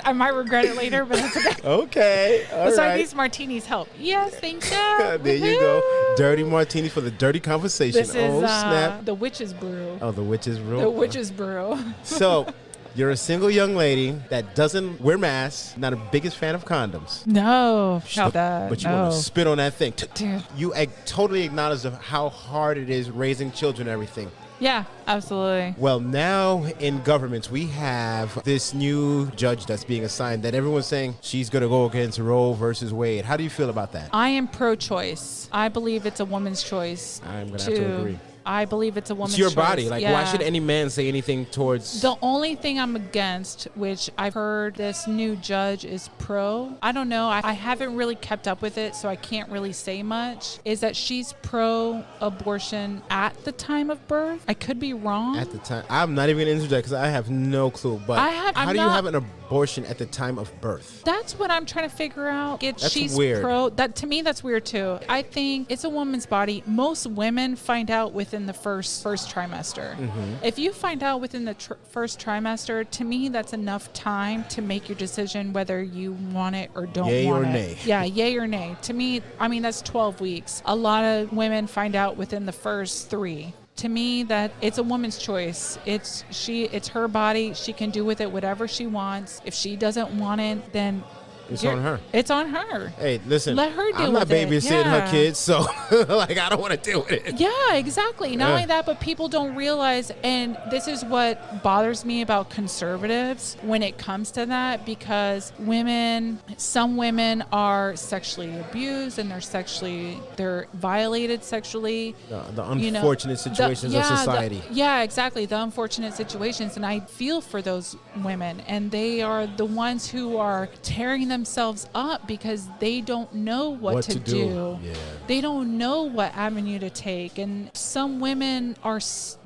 I might regret it later, but that's okay. Okay. All So right. these martinis help. Yes, thank you. There you go. Dirty martini for the dirty conversation. This is snap. the witch's brew. Oh, the witch's brew. The witch's brew. So, you're a single young lady that doesn't wear masks, not a biggest fan of condoms. No, not that. But you no. want to spit on that thing. Dude. You totally acknowledge of how hard it is raising children and everything. Yeah, absolutely. Well, now in governments, we have this new judge that's being assigned that everyone's saying she's going to go against Roe versus Wade. How do you feel about that? I am pro-choice. I believe it's a woman's choice. I'm going to have to agree. I believe it's a woman's It's your choice. body. Like, yeah. why should any man say anything towards... The only thing I'm against, which I've heard this new judge is pro, I don't know, I haven't really kept up with it, so I can't really say much, is that she's pro-abortion at the time of birth. I could be wrong. At the time. I'm not even going to interject because I have no clue. But how do you have an abortion at the time of birth? That's what I'm trying to figure out. She's weird. To me, that's weird too. I think it's a woman's body. Most women find out within the first trimester. Mm-hmm. If you find out within the first trimester, to me, that's enough time to make your decision whether you want it or don't yay want or it. nay. Yeah, yay or nay. To me, I mean, that's 12 weeks. A lot of women find out within the first 3. To me, that it's a woman's choice. It's her body. She can do with it whatever she wants. If she doesn't want it, then it's on her. It's on her. Hey, listen. Let her deal I'm not with it. babysitting Yeah. her kids, so like I don't want to deal with it. Yeah, exactly. Not only that, but people don't realize, and this is what bothers me about conservatives when it comes to that, because some women are sexually abused and they're violated sexually. The unfortunate situations of society. Exactly. The unfortunate situations. And I feel for those women, and they are the ones who are tearing themselves up because they don't know what to do. Yeah. They don't know what avenue to take. And some women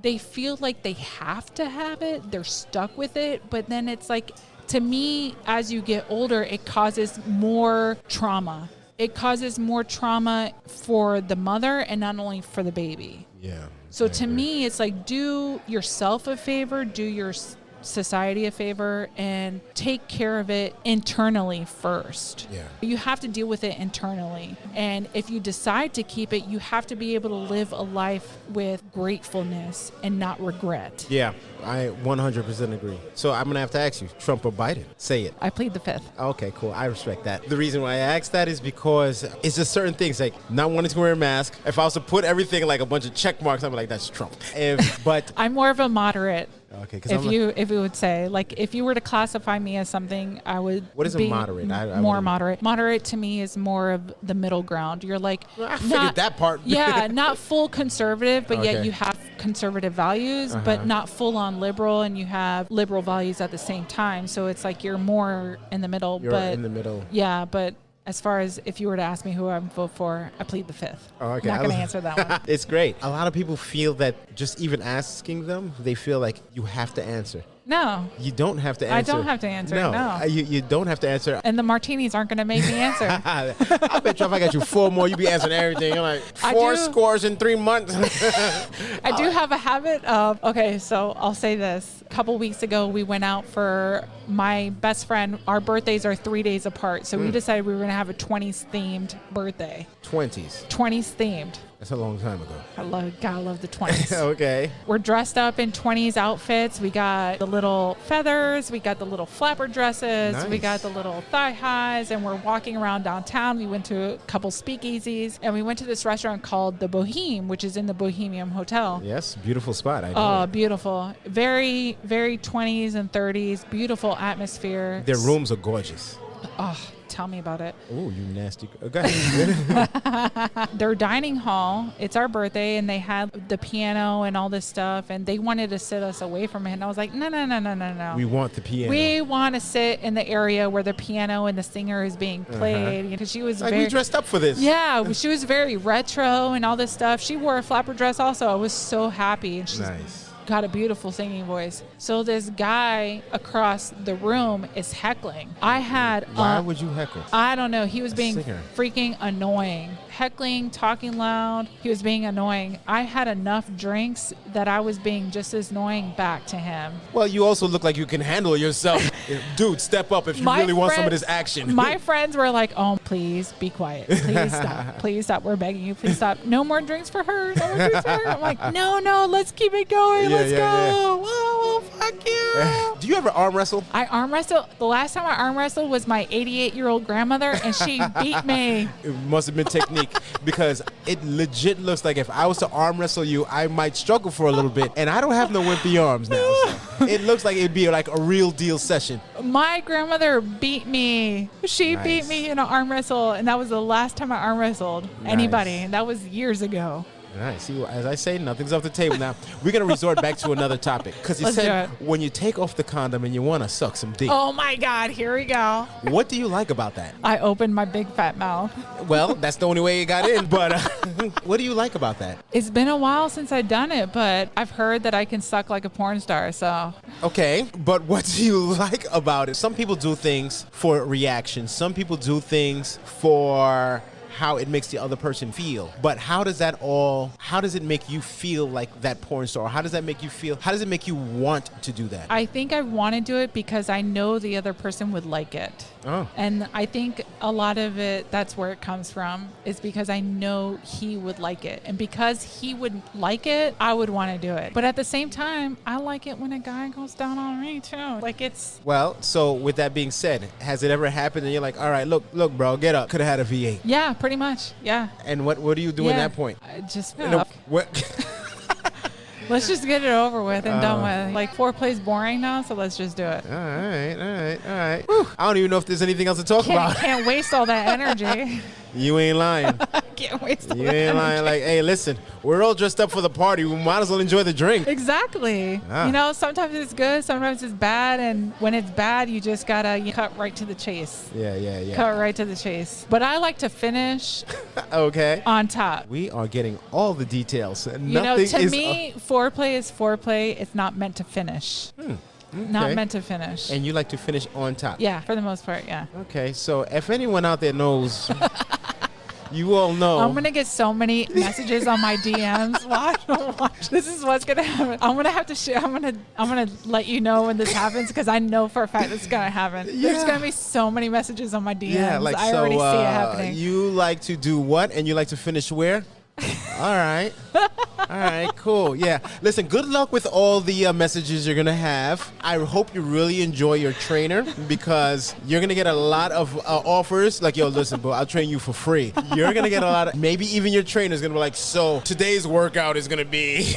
they feel like they have to have it. They're stuck with it. But then it's like, to me, as you get older, it causes more trauma. It causes more trauma for the mother and not only for the baby. Yeah. So to me, it's like, do yourself a favor, do your society a favor, and take care of it internally first. Yeah. You have to deal with it internally. And if you decide to keep it, you have to be able to live a life with gratefulness and not regret. Yeah, I 100% agree. So I'm going to have to ask you, Trump or Biden? Say it. I plead the fifth. Okay, cool. I respect that. The reason why I asked that is because it's just certain things, like not wanting to wear a mask. If I was to put everything like a bunch of check marks, I'd be like, that's Trump. But I'm more of a moderate. Okay, if you would say, like, if you were to classify me as something, I would. What is a moderate? More moderate. Moderate to me is more of the middle ground. You're like, I figured that part. Yeah, not full conservative, but yet you have conservative values, but not full on liberal, and you have liberal values at the same time. So it's like you're more in the middle. You're in the middle. Yeah, but as far as if you were to ask me who I would vote for, I plead the fifth. Oh, okay. I'm not going to answer that one. It's great. A lot of people feel that just even asking them, they feel like you have to answer. No. You don't have to answer. I don't have to answer. No. You don't have to answer. And the martinis aren't going to make me answer. I bet you if I got you 4 more, you'd be answering everything. You're like, 4 scores in 3 months. I do have a habit of, okay, so I'll say this. A couple weeks ago, we went out for my best friend. Our birthdays are 3 days apart. So we decided we were going to have a 20s themed birthday. 20s? 20s themed. That's a long time ago. Gotta love the 20s. Okay. We're dressed up in 20s outfits. We got the little feathers. We got the little flapper dresses. Nice. We got the little thigh highs. And we're walking around downtown. We went to a couple speakeasies. And we went to this restaurant called The Boheme, which is in the Bohemian Hotel. Yes, beautiful spot. I know. Oh, beautiful. Very, very 20s and 30s. Beautiful atmosphere. Their rooms are gorgeous. Oh, tell me about it. Oh, you nasty. Go ahead. Their dining hall, it's our birthday, and they had the piano and all this stuff, and they wanted to sit us away from it. And I was like, no. We want the piano. We want to sit in the area where the piano and the singer is being played. Because she was we dressed up for this. Yeah, she was very retro and all this stuff. She wore a flapper dress also. I was so happy. And she's got a beautiful singing voice. So this guy across the room is heckling. Why would you heckle? I don't know. He was being freaking annoying. Heckling, talking loud. He was being annoying. I had enough drinks that I was being just as annoying back to him. Well, you also look like you can handle yourself. Dude, step up if you really want some of this action. My friends were like, oh, please be quiet. Please stop. Please stop. We're begging you. Please stop. No more drinks for her. No more drinks for her. I'm like, no, let's keep it going. Let's go. Yeah. Whoa, fuck you. Do you ever arm wrestle? I arm wrestle. The last time I arm wrestled was my 88-year-old grandmother, and she beat me. It must have been technique because it legit looks like if I was to arm wrestle you, I might struggle for a little bit, and I don't have no wimpy arms now. So it looks like it'd be like a real deal session. My grandmother beat me. She beat me in an arm wrestle, and that was the last time I arm wrestled anybody, and that was years ago. Nice. See, as I say, nothing's off the table now. We're going to resort back to another topic. Because you said when you take off the condom and you want to suck some dick. Oh, my God. Here we go. What do you like about that? I opened my big fat mouth. Well, that's the only way it got in. But what do you like about that? It's been a while since I've done it, but I've heard that I can suck like a porn star, so. Okay, but what do you like about it? Some people do things for reaction. Some people do things for how it makes the other person feel. But how does it make you feel like that porn star? How does that make you feel? How does it make you want to do that? I think I want to do it because I know the other person would like it. Oh. And I think a lot of it, that's where it comes from, is because I know he would like it. And because he would like it, I would want to do it. But at the same time, I like it when a guy goes down on me too. Like it's... Well, so with that being said, has it ever happened and you're like, all right, look, bro, get up. Could have had a V8. Yeah, pretty much. Yeah. And what do you do in that point? Just what? Let's just get it over with and done with. Like, foreplay's boring now, so let's just do it. All right. Whew. I don't even know if there's anything else to talk about. Can't waste all that energy. You ain't lying. Can't waste all that energy. You ain't lying. Like, hey, listen, we're all dressed up for the party. We might as well enjoy the drink. Exactly. Ah. You know, sometimes it's good, sometimes it's bad, and when it's bad, you just gotta cut right to the chase. Yeah. Cut right to the chase. But I like to finish okay. on top. We are getting all the details. To me, foreplay is foreplay. It's not meant to finish. Okay. Not meant to finish. And you like to finish on top? Yeah, for the most part, yeah. Okay, so if anyone out there knows, you all know. I'm going to get so many messages on my DMs. Watch. This is what's going to happen. I'm going to have to share. I'm going to let you know when this happens because I know for a fact it's going to happen. Yeah. There's going to be so many messages on my DMs. Yeah, like I already see it happening. You like to do what? And you like to finish where? All right. All right, cool. Yeah. Listen, good luck with all the messages you're going to have. I hope you really enjoy your trainer because you're going to get a lot of offers. Like, yo, listen, bro, I'll train you for free. You're going to get a lot of, maybe even your trainer's going to be like, so today's workout is going to be.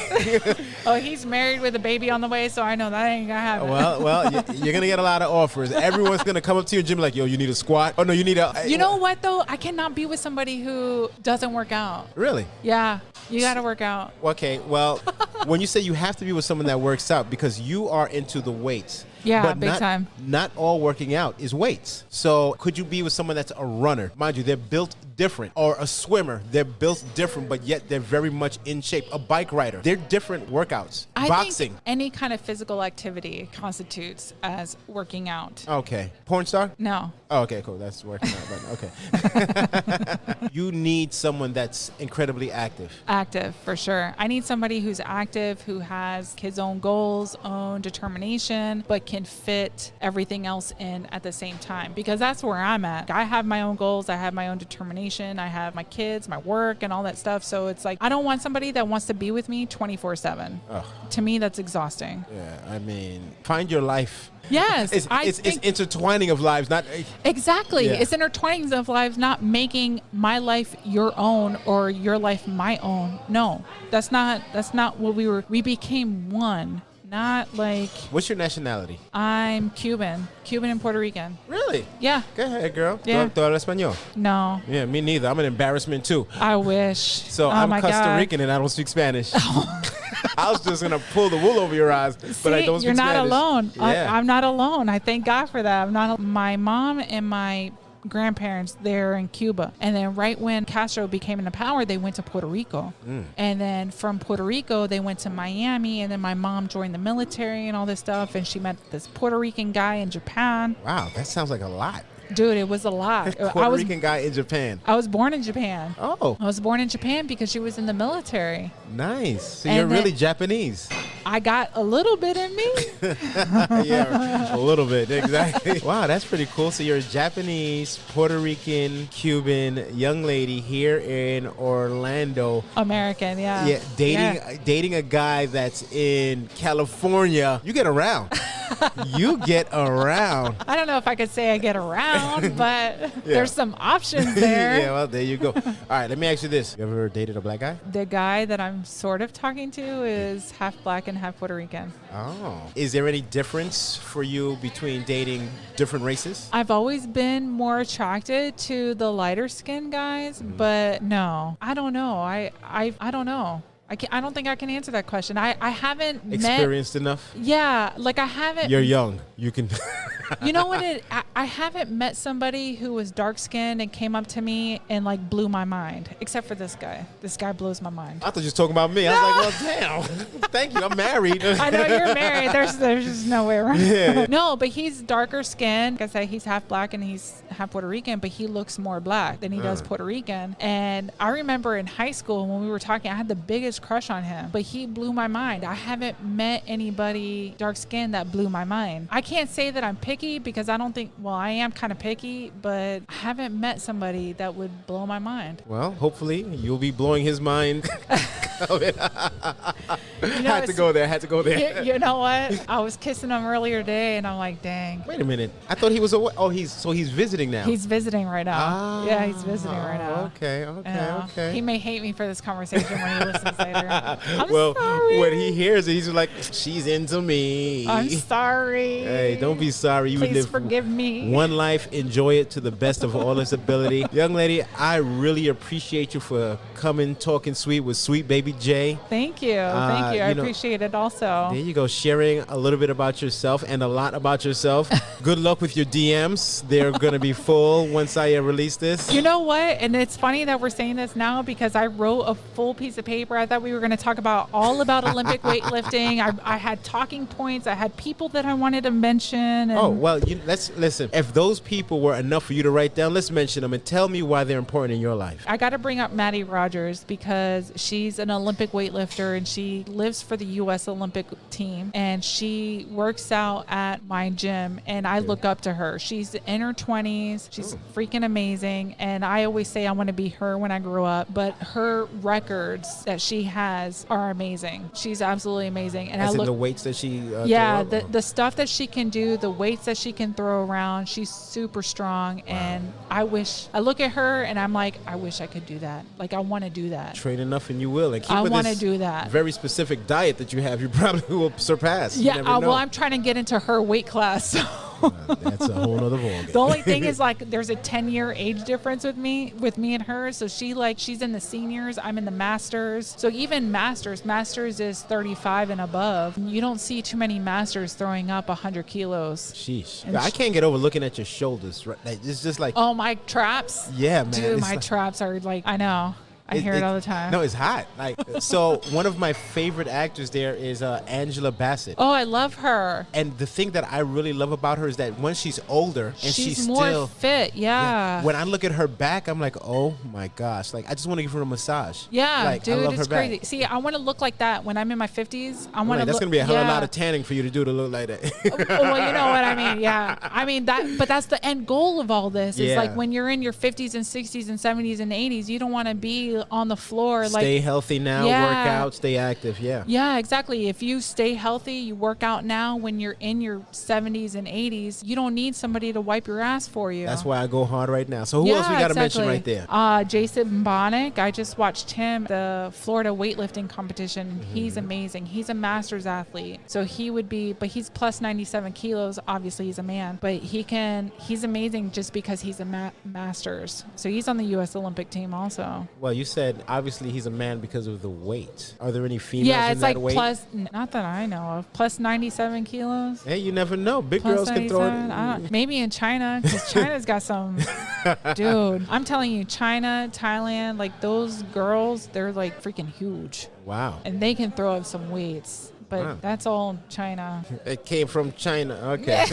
Oh, he's married with a baby on the way, so I know that ain't going to happen. Well, you're going to get a lot of offers. Everyone's going to come up to your gym like, yo, you need a squat. Oh, no, you need a. You know what, though? I cannot be with somebody who doesn't work out. Really? Yeah. You got to work out. Okay, well, when you say you have to be with someone that works out because you are into the weights, Yeah, but big time. Not all working out is weights. So could you be with someone that's a runner? Mind you, they're built different. Or a swimmer, they're built different, but yet they're very much in shape. A bike rider, they're different workouts. I Boxing. think any kind of physical activity constitutes as working out. Okay. Porn star? No. Oh, okay, cool. That's working out. But okay. You need someone that's incredibly active. Active, for sure. I need somebody who's active, who has his own goals, own determination, but can fit everything else in at the same time. Because that's where I'm at. I have my own goals. I have my own determination. I have my kids, my work, and all that stuff. So it's like, I don't want somebody that wants to be with me 24/7. To me, that's exhausting. Yeah, I mean, find your life. Yes. It's intertwining of lives, not... Exactly. Yeah. It's intertwining of lives, not making my life your own or your life my own. No, that's not what we were. We became one. Not like... What's your nationality? I'm Cuban and Puerto Rican. Really? Yeah. Go ahead, girl. Yeah. ¿Tú hablas español? No. Yeah, me neither. I'm an embarrassment too. I wish. So Oh I'm my Costa God. Rican and I don't speak Spanish. I was just gonna pull the wool over your eyes, but I don't speak you're not Spanish. alone. Yeah. I'm not alone. I thank God for that. I'm not. My mom and my grandparents there in Cuba, and then right when Castro became in power, they went to Puerto Rico, and then from Puerto Rico they went to Miami, and then my mom joined the military and all this stuff, and she met this Puerto Rican guy in Japan. Wow, that sounds like a lot. Dude, it was a lot. Puerto Rican guy in Japan. I was born in Japan. Oh, I was born in Japan because she was in the military. nice. So And you're then- really Japanese. I got a little bit in me. Yeah, a little bit, exactly. Wow, that's pretty cool. So you're a Japanese, Puerto Rican, Cuban young lady here in Orlando. American, yeah. Yeah, dating a guy that's in California. You get around. You get around. I don't know if I could say I get around, but there's some options there. Yeah, well, there you go. All right, let me ask you this. You ever dated a black guy? The guy that I'm sort of talking to is half black and half Puerto Rican. Oh. Is there any difference for you between dating different races? I've always been more attracted to the lighter skinned guys, but no, I don't know. I don't know. I don't think I can answer that question. I haven't Experienced enough? Yeah, like I haven't. You're young. You can... You know what? I haven't met somebody who was dark skinned and came up to me and like blew my mind, except for this guy. This guy blows my mind. I thought you was talking about me. I was like, well, damn. Thank you. I'm married. I know you're married. There's just no way around. Yeah. No, but he's darker skinned. Like I said, he's half black and he's half Puerto Rican, but he looks more black than he does Puerto Rican. And I remember in high school when we were talking, I had the biggest crush on him, but he blew my mind. I haven't met anybody dark skinned that blew my mind. I can't say that I'm picky because I don't think, well, I am kind of picky, but I haven't met somebody that would blow my mind. Well, hopefully you'll be blowing his mind. Had to go there. You know what? I was kissing him earlier today and I'm like, dang. Wait a minute. I thought he was away. Oh, he's visiting now. He's visiting right now. Yeah, he's visiting right now. Okay. Yeah. He may hate me for this conversation when he listens later. I'm Well, sorry. when he hears it, he's like, she's into me. I'm sorry. Hey, don't be sorry. You Please live forgive me. one life. Enjoy it to the best of all its ability. Young lady, I really appreciate you for coming, talking sweet with Sweet Baby J. Thank you. Thank you. I you know, appreciate it also. There you go, sharing a little bit about yourself and a lot about yourself. Good luck with your DMs. They're going to be full once I release this. You know what? And it's funny that we're saying this now because I wrote a full piece of paper. I thought we were going to talk about all about Olympic weightlifting. I had talking points. I had people that I wanted to mention. And Oh, well, let's listen. If those people were enough for you to write down, let's mention them and tell me why they're important in your life. I got to bring up Maddie Rogers because she's an Olympic weightlifter and she lives for the U.S. Olympic team and she works out at my gym and I look up to her. She's in her 20s. She's freaking amazing. And I always say I want to be her when I grow up, but her records that she has are amazing. She's absolutely amazing. And As I in look, the weights that she yeah, throw up? the stuff that she can do, the weights that she can throw around, she's super strong. And I look at her and I'm like, I wish I could do that. Like, I want to do that. Train enough and you will. And keep I with want to this do that. very specific diet that you have, you probably will surpass. You Yeah, never know. well, I'm trying to get into her weight class. So That's a whole other ballgame. The only thing is, like, there's a 10-year age difference with me and her. So she's in the seniors, I'm in the masters. So even masters is 35 and above. You don't see too many masters throwing up 100 kilos. Sheesh. I can't get over looking at your shoulders. Right? Like, it's just like, oh, my traps. Yeah, man. Dude, my traps are like, I know. I hear it all the time. No, it's hot. Like, so one of my favorite actors there is Angela Bassett. Oh, I love her. And the thing that I really love about her is that when she's older and she's more still fit. Yeah. When I look at her back, I'm like, oh my gosh. Like, I just want to give her a massage. Yeah, like, dude, I love it's her back. crazy. See, I want to look like that when I'm in my 50s. I want to. That's gonna be a hell of a lot of tanning for you to do to look like that. Well, you know what I mean. Yeah, I mean that. But that's the end goal of all this. Is like when you're in your 50s and 60s and 70s and 80s, you don't want to be on the floor. Stay healthy now, work out, stay active. Yeah, exactly. If you stay healthy, you work out now, when you're in your 70s and 80s, you don't need somebody to wipe your ass for you. That's why I go hard right now. So who else we got to mention right there? Jason Bonnick. I just watched him, the Florida weightlifting competition. Mm-hmm. He's amazing. He's a master's athlete. So he would be, but he's plus 97 kilos. Obviously he's a man, but he's amazing just because he's a master's. So he's on the U.S. Olympic team also. Well, you said obviously he's a man because of the weight. Are there any females in that weight? Yeah, it's like plus, not that I know of, plus 97 kilos. Hey, you never know. Big girls can throw it. Maybe in China, because China's got some, dude, I'm telling you, China, Thailand, like those girls, they're like freaking huge. Wow. And they can throw up some weights. But that's all China. It came from China. Okay.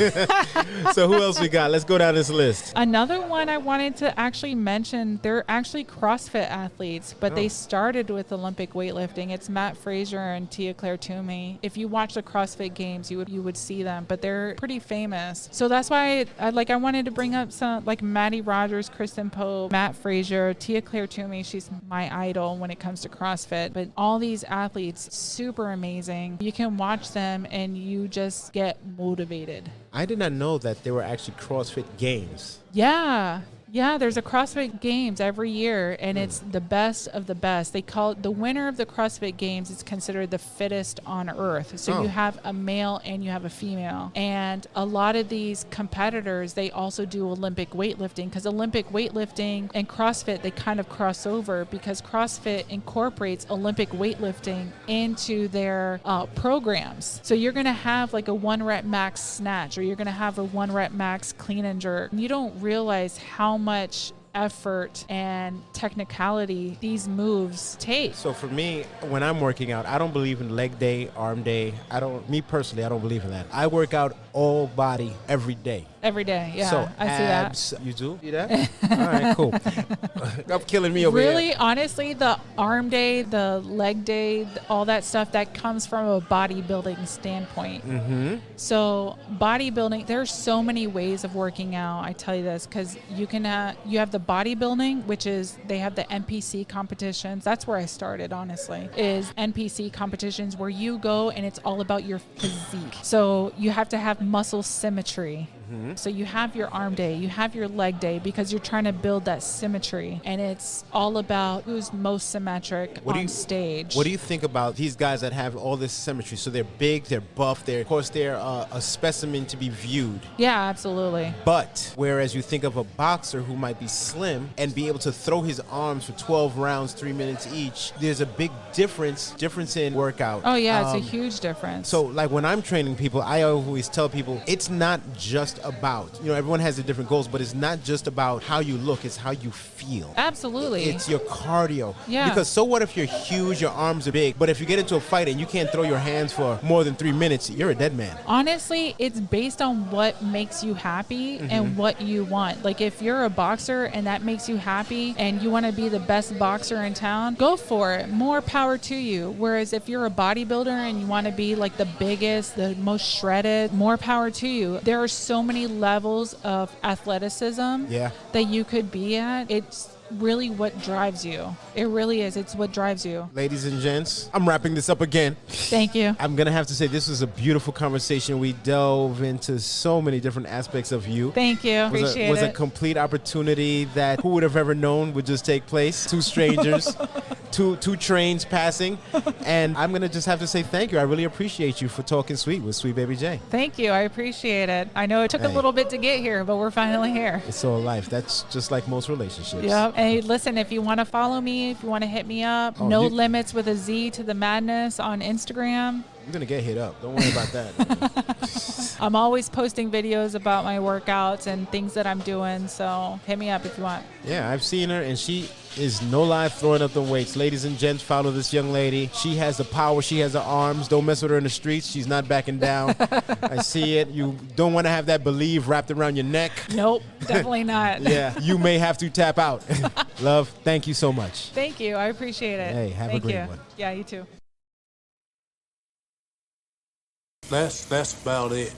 So who else we got? Let's go down this list. Another one I wanted to actually mention, they're actually CrossFit athletes, but they started with Olympic weightlifting. It's Matt Frazier and Tia Claire Toomey. If you watch the CrossFit Games, you would see them, but they're pretty famous. So that's why I wanted to bring up some, like Maddie Rogers, Kristen Pope, Matt Frazier, Tia Claire Toomey. She's my idol when it comes to CrossFit. But all these athletes, super amazing. You can watch them and you just get motivated. I did not know that there were actually CrossFit Games. Yeah, there's a CrossFit Games every year, and it's the best of the best. They call it the winner of the CrossFit Games is considered the fittest on earth. So you have a male and you have a female. And a lot of these competitors, they also do Olympic weightlifting, because Olympic weightlifting and CrossFit, they kind of cross over because CrossFit incorporates Olympic weightlifting into their programs. So you're going to have like a 1 rep max snatch, or you're going to have a 1 rep max clean and jerk. You don't realize how much effort and technicality these moves take. So for me, when I'm working out, I don't believe in leg day, arm day. I don't believe in that. I work out all body every day. Every day, yeah. So I abs, see that. You do? See that? All right, cool. I'm killing me over here. Really, honestly, the arm day, the leg day, all that stuff, that comes from a bodybuilding standpoint. Mm-hmm. So bodybuilding, there's so many ways of working out. I tell you this, because you have the bodybuilding, which is, they have the NPC competitions. That's where I started, honestly, is NPC competitions, where you go and it's all about your physique. So you have to have muscle symmetry. Mm-hmm. So you have your arm day, you have your leg day, because you're trying to build that symmetry, and it's all about who's most symmetric on stage. What do you think about these guys that have all this symmetry? So they're big, they're buff, of course they're a specimen to be viewed. Yeah, absolutely. But whereas you think of a boxer who might be slim and be able to throw his arms for 12 rounds, 3 minutes each, there's a big difference in workout. Oh yeah, it's a huge difference. So like when I'm training people, I always tell people it's not just about, everyone has their different goals, but it's not just about how you look, it's how you feel. Absolutely. It's your cardio. Yeah. Because so what if you're huge, your arms are big, but if you get into a fight and you can't throw your hands for more than 3 minutes, you're a dead man. Honestly, it's based on what makes you happy and what you want. Like if you're a boxer and that makes you happy and you want to be the best boxer in town, go for it. More power to you. Whereas if you're a bodybuilder and you want to be like the biggest, the most shredded, more power to you. There are so many levels of athleticism that you could be at. It's really what drives you. It really is. It's what drives you. Ladies and gents, I'm wrapping this up again. Thank you. I'm going to have to say this was a beautiful conversation. We delve into so many different aspects of you. Thank you. Appreciate it. It was a complete opportunity that who would have ever known would just take place. Two strangers two trains passing. And I'm going to just have to say thank you. I really appreciate you for talking sweet with Sweet Baby J. Thank you. I appreciate it. I know it took a little bit to get here, but we're finally here. It's all life. That's just like most relationships. Yep. Hey, listen, if you want to follow me, if you want to hit me up, No Limits with a Z to the Madness on Instagram. You're going to get hit up. Don't worry about that. I'm always posting videos about my workouts and things that I'm doing, so hit me up if you want. Yeah, I've seen her, and she is no lie throwing up the weights. Ladies and gents, follow this young lady. She has the power. She has the arms. Don't mess with her in the streets. She's not backing down. I see it. You don't want to have that believe wrapped around your neck. Nope, definitely not. Yeah, you may have to tap out. Love, thank you so much. Thank you. I appreciate it. Hey, have a great one. Yeah, you too. That's about it.